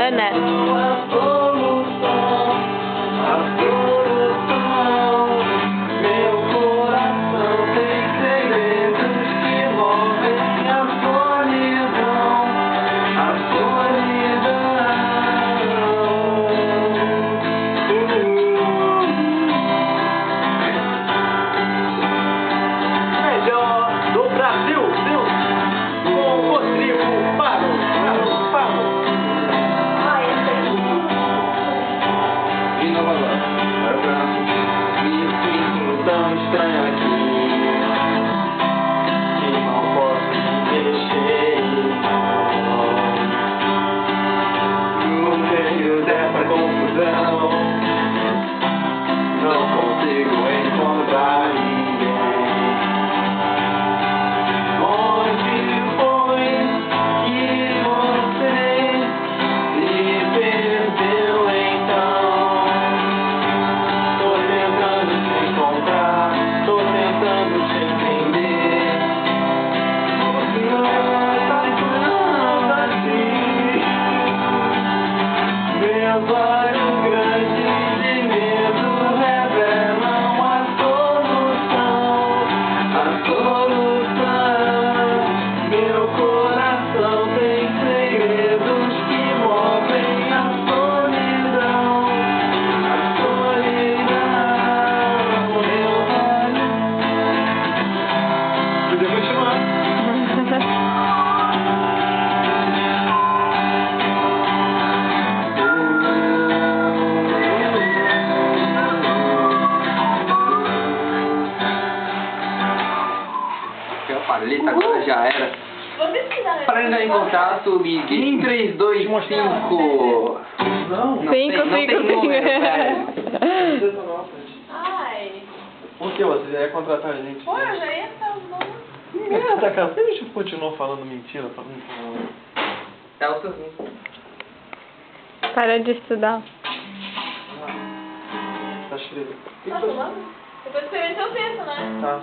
Ana. Paleta agora já era. Para entrar em contato, ligue 325. Não. 555. Ai. Por que você já ia contratar a gente? Pô, eu já ia estar usando. Merda, cara. Por que a gente continua falando mentira? Tá o sozinho. Para de estudar. Tá cheio. Tá fumando? Depois escrever seu texto, né? Tá.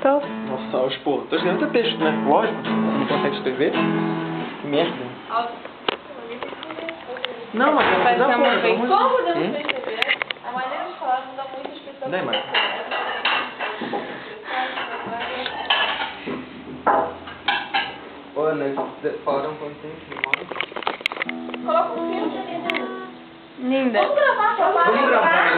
Tô. Nossa, os pô, tô escrevendo até texto, né? Lógico, não consegue escrever. Que merda. Não, mas eu Vai não ser uma vez. Como podemos perceber, a maneira de falar muda muito a expressão. Não é mais. Ô, nós falaram quanto tempo? Coloca um filtro. Linda. Vamos gravar, Vamos gravar.